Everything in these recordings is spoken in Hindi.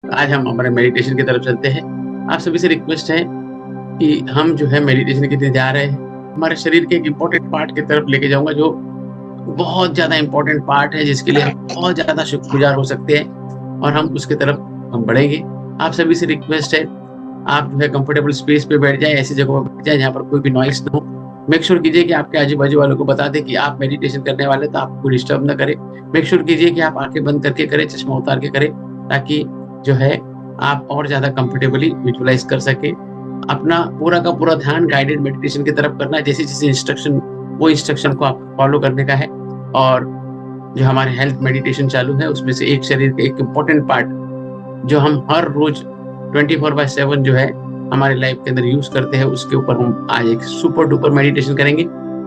आज हम हमारे मेडिटेशन की तरफ चलते हैं। आप सभी से रिक्वेस्ट है कि हम जो है मेडिटेशन के लिए जा रहे हैं। हमारे शरीर के एक इम्पोर्टेंट पार्ट की तरफ लेके जाऊँगा, जो बहुत ज़्यादा इम्पोर्टेंट पार्ट है, जिसके लिए हम बहुत ज़्यादा शुक्रगुज़ार हो सकते हैं और हम उसकी तरफ हम बढ़ेंगे। आप सभी से रिक्वेस्ट है, आप जो है कंफर्टेबल स्पेस पे बैठ जाएँ, ऐसी जगह पे बैठ जाएँ जहाँ पर कोई भी नॉइज़ ना हो। मेक श्योर कीजिए कि आपके आजू-बाजू वालों को बता दें कि आप मेडिटेशन करने वाले हैं, तो आपको डिस्टर्ब ना करें। मेक श्योर कीजिए कि आप आँखें बंद करके करें, चश्मा उतार के करें, ताकि जो है आप और ज़्यादा कंफर्टेबली विजुअलाइज़ कर सकें। अपना पूरा का पूरा ध्यान गाइडेड मेडिटेशन की तरफ करना है। जैसे-जैसे इंस्ट्रक्शन, वो इंस्ट्रक्शन को आपको फॉलो करने का है। और जो हमारे हेल्थ मेडिटेशन चालू है, उसमें से एक शरीर का एक इम्पोर्टेंट पार्ट, जो हम हर रोज़ 24/7 जो है हमारी लाइफ के अंदर यूज़ करते हैं, उसके ऊपर हम आज एक सुपर डुपर मेडिटेशन करेंगे।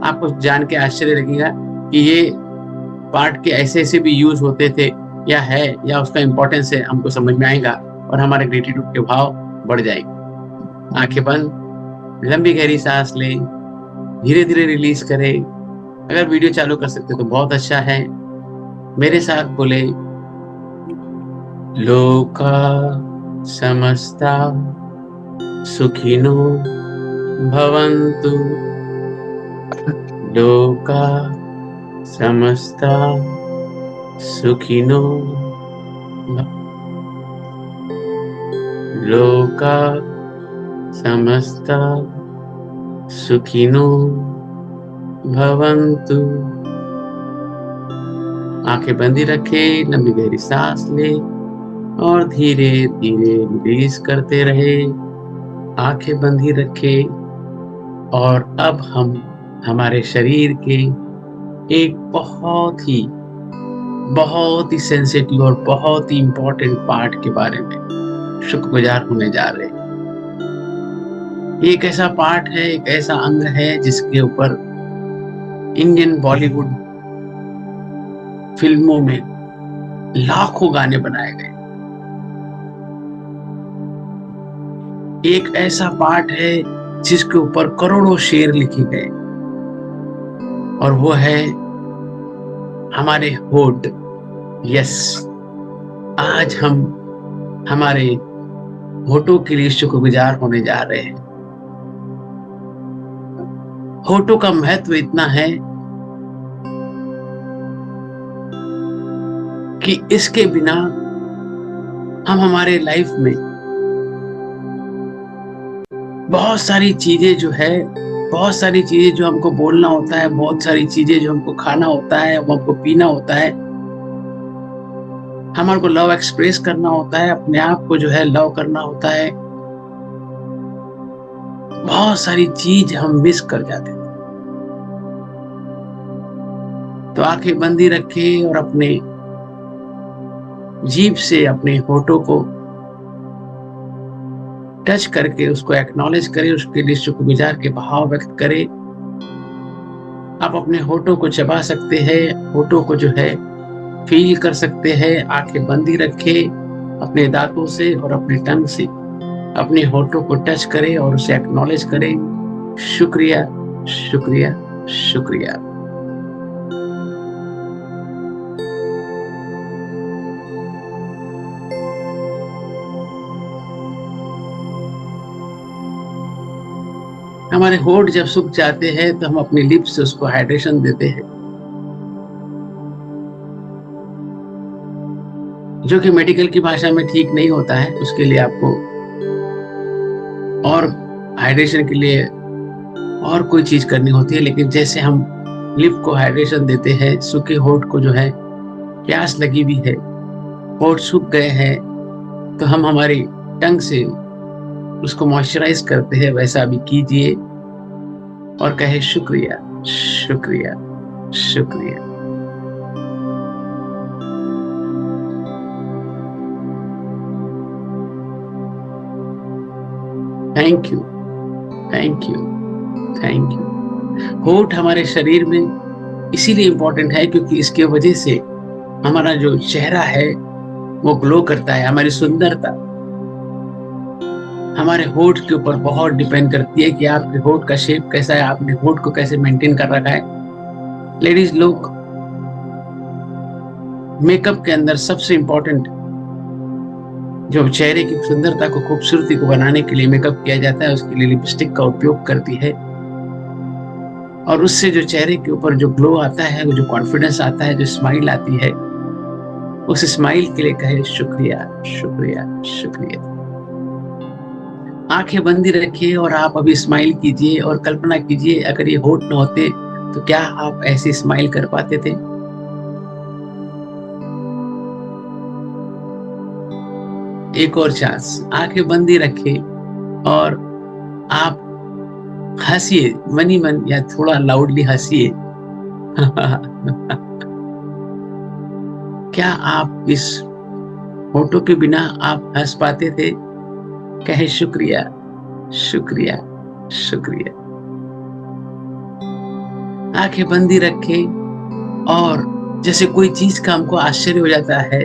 आपको जान के आश्चर्य लगेगा कि ये पार्ट के ऐसे-ऐसे भी यूज़ होते थे या है, या उसका इम्पोर्टेंस है, हमको समझ में आएगा और हमारे ग्रेटिट्यूड के भाव बढ़ जाएँगे। आँखें बंद, लंबी गहरी साँस लें, धीरे-धीरे रिलीज़ करें। अगर वीडियो चालू कर सकते तो बहुत अच्छा है। मेरे साथ बोले, लोका समस्ता सुखिनो भवन्तु, लोका समस्ता सुखिनो भ लोका समस्ता सुखिनो भवन्तु। आँखें बंद ही रखें, लंबी गहरी साँस लें और धीरे-धीरे रिलीज़ करते रहें। आँखें बंद ही रखें और अब हम हमारे शरीर के एक बहुत ही सेंसिटिव और बहुत ही इम्पोर्टेंट पार्ट के बारे में शुक्रगुज़ार होने जा रहे हैं। ये एक ऐसा पार्ट है, एक ऐसा अंग है, जिसके ऊपर इंडियन बॉलीवुड फ़िल्मों में लाखों गाने बनाए गए। एक ऐसा पार्ट है जिसके ऊपर करोड़ों शेर लिखे गए, और वो है हमारे होठ। यस, आज हम हमारे होठों के लिए शुक्रगुजार होने जा रहे हैं। होठों का महत्व इतना है कि इसके बिना हम हमारे लाइफ में बहुत सारी चीजें जो है, बहुत सारी चीजें जो हमको बोलना होता है, बहुत सारी चीजें जो हमको खाना होता है, वो हमको पीना होता है, हमारे को लव एक्सप्रेस करना होता है, अपने आप को जो है लव करना होता है, बहुत सारी चीज हम मिस कर जाते हैं। तो आंखें बंद ही रखें और अपने जीभ से अपने होठों को टच करके उसको एक्नॉलेज करें, उसके लिए शुक्रगुजार के भाव व्यक्त करें। आप अपने होठों को चबा सकते हैं, होठों को जो है फील कर सकते हैं। आंखें बंद ही रखें, अपने दांतों से और अपने टंग से अपने होठों को टच करें और उसे एक्नॉलेज करें। शुक्रिया, शुक्रिया, शुक्रिया। हमारे होठ जब सूख जाते हैं तो हम अपनी लिप्स से उसको हाइड्रेशन देते हैं, जो कि मेडिकल की भाषा में ठीक नहीं होता है। उसके लिए आपको और हाइड्रेशन के लिए और कोई चीज करनी होती है। लेकिन जैसे हम लिप को हाइड्रेशन देते हैं, सूखे होठ को जो है प्यास लगी हुई है, होठ सूख गए हैं, तो हम हमारी टंग से उसको मॉइस्चराइज करते हैं। वैसा अभी कीजिए और कहे शुक्रिया, शुक्रिया, शुक्रिया। Thank you, thank you, thank you. होठ हमारे शरीर में इसीलिए इम्पोर्टेंट है क्योंकि इसके वजह से हमारा जो चेहरा है वो ग्लो करता है। हमारी सुंदरता हमारे होठ के ऊपर बहुत डिपेंड करती है कि आपके होठ का शेप कैसा है, आपने होठ को कैसे मेंटेन कर रखा है। लेडीज लोग मेकअप के अंदर सबसे इम्पोर्टेंट जो चेहरे की सुंदरता को, खूबसूरती को बनाने के लिए मेकअप किया जाता है, उसके लिए लिपस्टिक का उपयोग करती है। और उससे जो चेहरे के ऊपर जो ग्लो आता है, जो कॉन्फिडेंस आता है, जो स्माइल आती है, उस स्माइल के लिए कहे शुक्रिया, शुक्रिया, शुक्रिया। आंखें बंदी रखिए और आप अभी स्माइल कीजिए और कल्पना कीजिए, अगर ये होठ न होते तो क्या आप ऐसी स्माइल कर पाते थे? एक और चांस, आंखें बंदी रखिए और आप हंसिए, मनी मन या थोड़ा लाउडली हंसिए। क्या आप इस फोटो के बिना आप हंस पाते थे? कहे शुक्रिया, शुक्रिया, शुक्रिया। आंखें बंदी रखे और जैसे कोई चीज का हमको आश्चर्य हो जाता है,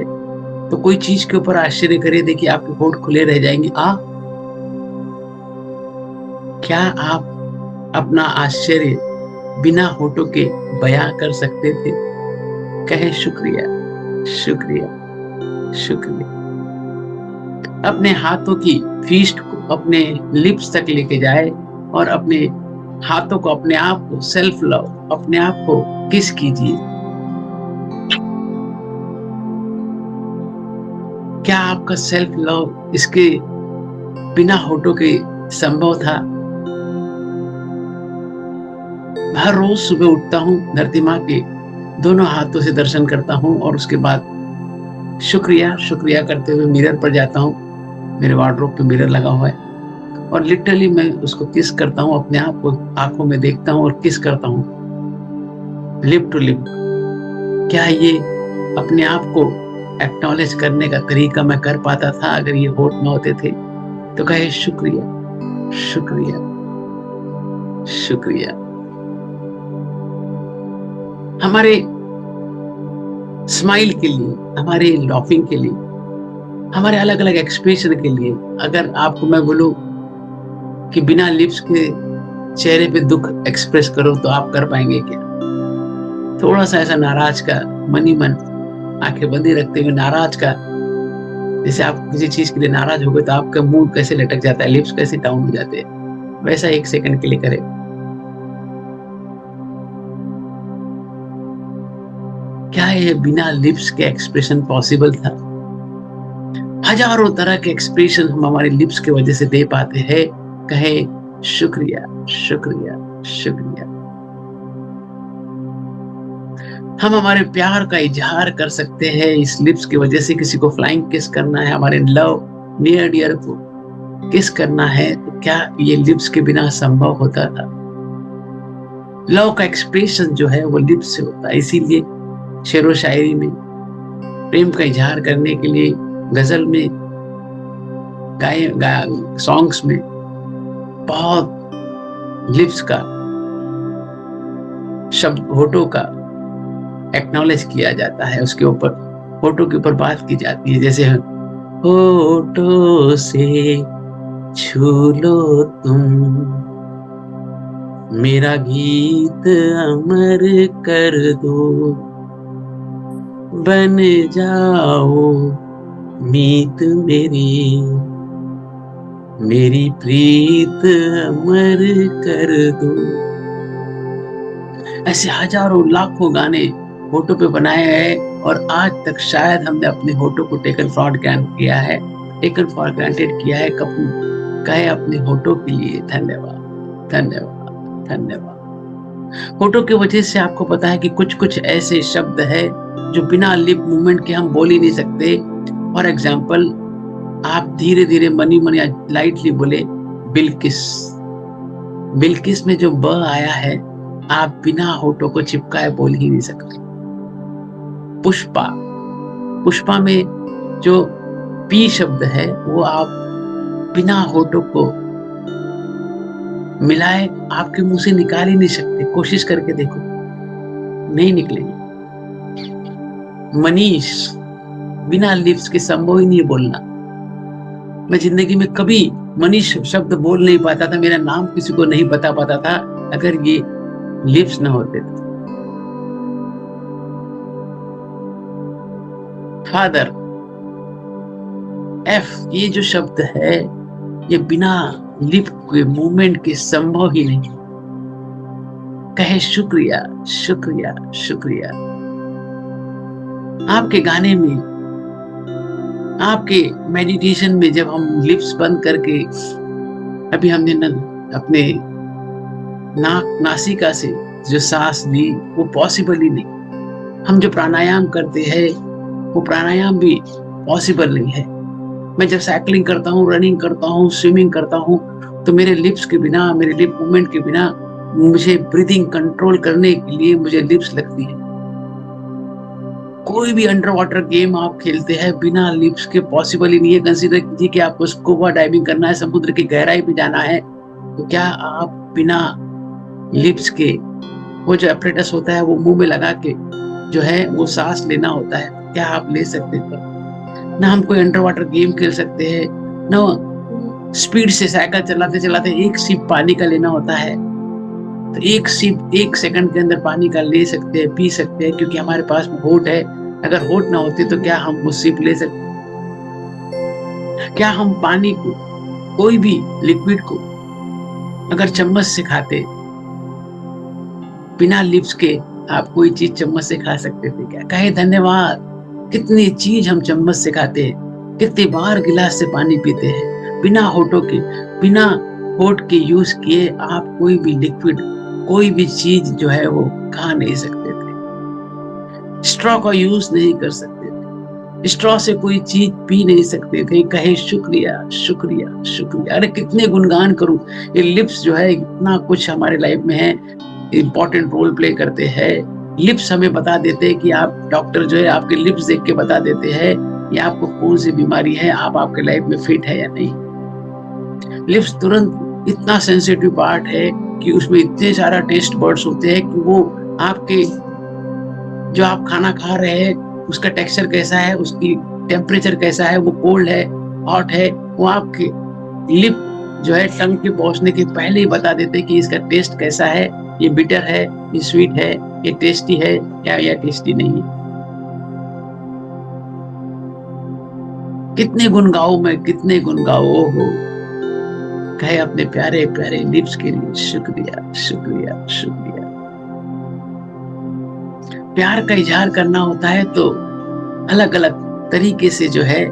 तो कोई चीज के ऊपर आश्चर्य करिए, देखिए आपके होठ खुले रह जाएंगे। क्या आप अपना आश्चर्य बिना होठों के बयां कर सकते थे? कहे शुक्रिया, शुक्रिया, शुक्रिया। अपने हाथों की फीस्ट को अपने लिप्स तक लेके जाए और अपने हाथों को, अपने आप को सेल्फ लव, अपने आप को किस कीजिए। क्या आपका सेल्फ लव इसके बिना होठों के संभव था? हर रोज सुबह उठता हूँ, धरती माँ के दोनों हाथों से दर्शन करता हूँ और उसके बाद शुक्रिया, शुक्रिया करते हुए मिरर पर जाता हूँ। मेरे वार्डरोब पे मिरर लगा हुआ है और लिटरली मैं उसको किस करता हूँ, अपने आप को आंखों में देखता हूँ और किस करता हूँ, लिप टू लिप। क्या ये अपने आप को एक्नॉलेज करने का तरीका मैं कर पाता था अगर ये होठ न होते थे? तो कहे शुक्रिया, शुक्रिया, शुक्रिया। हमारे स्माइल के लिए, हमारे लॉफिंग के लिए, हमारे अलग अलग एक्सप्रेशन के लिए, अगर आपको मैं बोलूं कि बिना लिप्स के चेहरे पे दुख एक्सप्रेस करो तो आप कर पाएंगे क्या? थोड़ा सा ऐसा नाराज का, मनी मन आंखें बंदी रखते हुए नाराज का, जैसे आप किसी चीज के लिए नाराज हो गए तो आपका मूड कैसे लटक जाता है, लिप्स कैसे डाउन हो जाते हैं, वैसा एक सेकंड के लिए करें। क्या ये बिना लिप्स के एक्सप्रेशन पॉसिबल था? हजारों तरह के एक्सप्रेशन हम हमारे लिप्स की वजह से दे पाते हैं। कहे शुक्रिया, शुक्रिया, शुक्रिया। हम हमारे प्यार का इजहार कर सकते हैं इस लिप्स की वजह से। किसी को फ्लाइंग किस करना है, हमारे लव नियर डियर को किस करना है, तो क्या ये लिप्स के बिना संभव होता था? लव का एक्सप्रेशन जो है वो लिप्स से होता है, इसीलिए शेरो शायरी में, प्रेम का इजहार करने के लिए गजल में, सॉन्ग्स में बहुत लिप्स का, शब्द होठों का एक्नॉलेज किया जाता है, उसके ऊपर होठों के ऊपर बात की जाती है। जैसे होठों से छू लो तुम मेरा गीत अमर कर दो, बन जाओ मीत मेरी, मेरी प्रीत अमर कर दो। ऐसे हजारों लाखों गाने होठों पे बनाए हैं और आज तक शायद हमने अपने होठों को टेकन फॉर ग्रांटेड किया है, टेकन फॉर ग्रांटेड किया है। कहे अपने होठों के लिए धन्यवाद, धन्यवाद, धन्यवाद। होठों की वजह से आपको पता है कि कुछ कुछ ऐसे शब्द है जो बिना लिप मूवमेंट के हम बोल ही नहीं सकते। फॉर एग्जाम्पल, आप धीरे धीरे मनी मन या लाइटली बोले बिल्किस, बिल्किस में जो ब आया है आप बिना होठों को चिपकाए बोल ही नहीं सकते। पुष्पा, पुष्पा में जो पी शब्द है वो आप बिना होठों को मिलाए आपके मुंह से निकाल ही नहीं सकते। कोशिश करके देखो, नहीं निकलेंगे। मनीष, बिना लिप्स के संभव ही नहीं बोलना। मैं जिंदगी में कभी मनीष शब्द बोल नहीं पाता था, मेरा नाम किसी को नहीं बता पाता था अगर ये लिप्स ना होते थे। फादर, एफ ये जो शब्द है ये बिना लिप के मूवमेंट के संभव ही नहीं। कहे शुक्रिया शुक्रिया शुक्रिया। आपके गाने में, आपके मेडिटेशन में जब हम लिप्स बंद करके, अभी हमने अपने नाक नासिका से जो सांस ली वो पॉसिबल ही नहीं। हम जो प्राणायाम करते हैं वो प्राणायाम भी पॉसिबल नहीं है। मैं जब साइकिलिंग करता हूँ, रनिंग करता हूँ, स्विमिंग करता हूँ, तो मेरे लिप्स के बिना, मेरे लिप मूवमेंट के बिना मुझे ब्रीदिंग कंट्रोल करने के लिए मुझे लिप्स लगती है। कोई भी अंडर वाटर गेम आप खेलते हैं बिना लिप्स के पॉसिबल ही नहीं है। कंसीडर कीजिए कि आपको स्कूबा डाइविंग करना है, समुद्र की गहराई में जाना है, तो क्या आप बिना लिप्स के, वो जो एपरेटस होता है वो मुंह में लगा के जो है वो सांस लेना होता है, क्या आप ले सकते थे? ना हम कोई अंडर वाटर गेम खेल सकते हैं, ना स्पीड से साइकिल चलाते चलाते एक सिप पानी का लेना होता है, तो एक सिप 1 सेकंड के अंदर पानी का ले सकते हैं, पी सकते हैं, क्योंकि हमारे पास होठ है। अगर होठ ना होती तो क्या हम वो सिप ले सकते? क्या हम पानी को, कोई भी लिक्विड को अगर चम्मच से खाते, बिना लिप्स के आप कोई चीज चम्मच से खा सकते थे क्या? कहे धन्यवाद। कितनी चीज हम चम्मच से खाते हैं, कितनी बार गिलास से पानी पीते हैं बिना होठों के, बिना होठ के यूज किए आप कोई भी लिक्विड, कोई भी चीज जो है वो खा नहीं सकते थे। स्ट्रॉ का यूज नहीं कर सकते थे, स्ट्रॉ से कोई चीज पी नहीं सकते थे। कहे शुक्रिया शुक्रिया शुक्रिया। अरे कितने गुणगान करूं, ये लिप्स जो है इतना कुछ हमारे लाइफ में है, इंपॉर्टेंट रोल प्ले करते हैं। लिप्स हमें बता देते हैं कि आप, डॉक्टर जो है आपके लिप्स देख के बता देते हैं कि आपको कौन सी बीमारी है, आप आपके लाइफ में फिट है या नहीं। लिप्स तुरंत इतना सेंसिटिव पार्ट है कि उसमें इतने सारा टेस्ट बर्ड्स होते हैं कि वो आपके, जो आप खाना खा रहे हैं उसका टेक्सचर कैसा है, उसकी टेम्परेचर कैसा है, वो कोल्ड है, हॉट है, वो आपके लिप जो है टंग के पहुंचने के पहले ही बता देते हैं कि इसका टेस्ट कैसा है, ये बिटर है, ये स्वीट है, ये टेस्टी है या टेस्टी नहीं है। कितने गुण गाऊं मैं, कितने गुण गाओ हो। कहे अपने प्यारे प्यारे लिप्स के लिए शुक्रिया शुक्रिया शुक्रिया। प्यार का इजहार करना होता है तो अलग अलग तरीके से जो है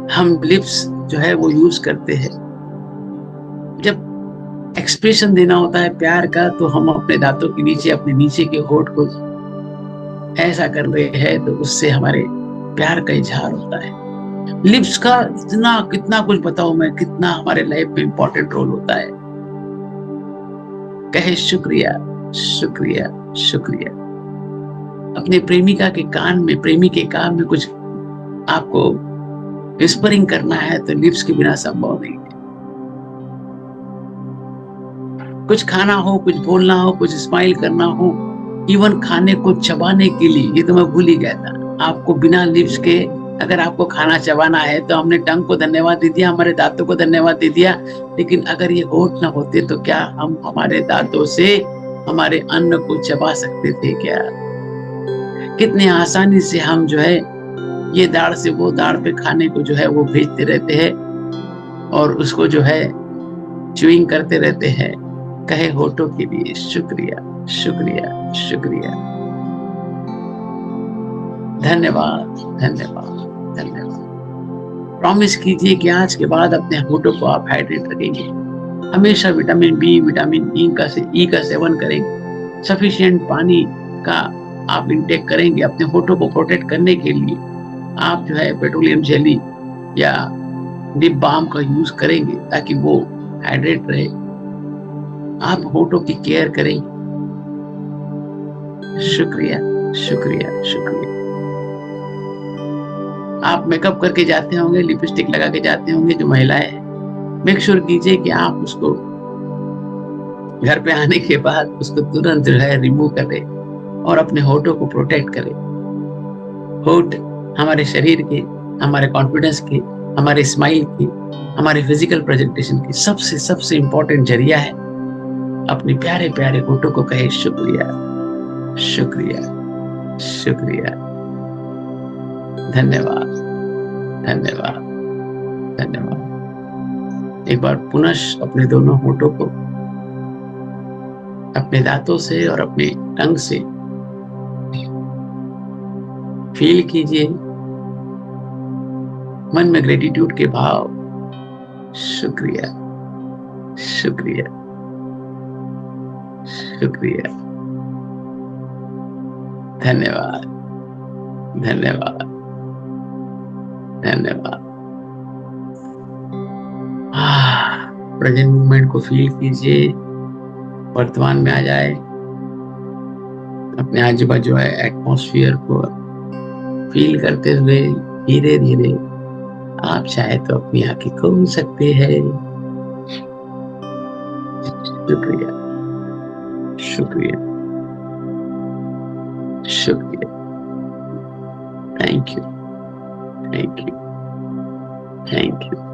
हम लिप्स जो है वो यूज करते हैं। जब एक्सप्रेशन देना होता है प्यार का, तो हम अपने दांतों के नीचे, अपने नीचे के होठ को ऐसा कर रहे हैं, तो उससे हमारे प्यार का इजहार होता है। लिप्स का इतना, कितना कुछ बताऊं मैं, कितना हमारे लाइफ में इंपॉर्टेंट रोल होता है। कहे शुक्रिया शुक्रिया शुक्रिया। अपने प्रेमिका के कान में, प्रेमी के कान में कुछ आपको विस्परिंग करना है तो लिप्स के बिना संभव नहीं है। कुछ खाना हो, कुछ बोलना हो, कुछ स्माइल करना हो, इवन खाने को चबाने के लिए, ये तो मैं भूल ही गया था, आपको बिना लिप्स के अगर आपको खाना चबाना है तो हमने टंग को धन्यवाद दे दिया, हमारे दांतों को धन्यवाद दे दिया, लेकिन अगर ये होठ ना होते तो क्या हम हमारे दांतों से हमारे अन्न को चबा सकते थे क्या? कितने आसानी से हम जो है ये दाढ़ से वो दाढ़ पे खाने को जो है वो भेजते रहते हैं और उसको जो है च्यूइंग करते रहते हैं। कहे होठों के लिए शुक्रिया शुक्रिया शुक्रिया। धन्यवाद धन्यवाद धन्यवाद। प्रॉमिस कीजिए कि आज के बाद अपने होठों को आप हाइड्रेट रखेंगे, हमेशा विटामिन बी, विटामिन ई का सेवन करेंगे, सफिशिएंट पानी का आप इंटेक करेंगे। अपने होठों को प्रोटेक्ट करने के लिए आप जो है पेट्रोलियम जेली या लिप बाम का यूज करेंगे ताकि वो हाइड्रेट रहे। आप होठों की केयर करेंगे। शुक्रिया शुक्रिया शुक्रिया। आप मेकअप करके जाते होंगे, लिपस्टिक लगा के जाते होंगे जो महिलाएं हैं, मेक श्योर कीजिए कि आप उसको घर पे आने के बाद उसको तुरंत जो है रिमूव करें और अपने होठों को प्रोटेक्ट करें। होठ हमारे शरीर के, हमारे कॉन्फिडेंस के, हमारे स्माइल की, हमारे फिजिकल प्रेजेंटेशन की सबसे सबसे इंपॉर्टेंट जरिया है। अपने प्यारे प्यारे होठों को कहे शुक्रिया शुक्रिया शुक्रिया। धन्यवाद धन्यवाद, धन्यवाद। एक बार पुनः अपने दोनों होठों को अपने दांतों से और अपने टंग से फील कीजिए, मन में ग्रेटिट्यूड के भाव। शुक्रिया, शुक्रिया, शुक्रिया, धन्यवाद, धन्यवाद, धन्यवाद। प्रेजेंट मूवमेंट को फील कीजिए, वर्तमान में आ जाए, अपने आजू बाजू एटमॉस्फेयर को फील करते हुए धीरे धीरे आप चाहे तो अपनी आंखें खोल सकते हैं। शुक्रिया, शुक्रिया, शुक्रिया। Thank you, thank you, thank you.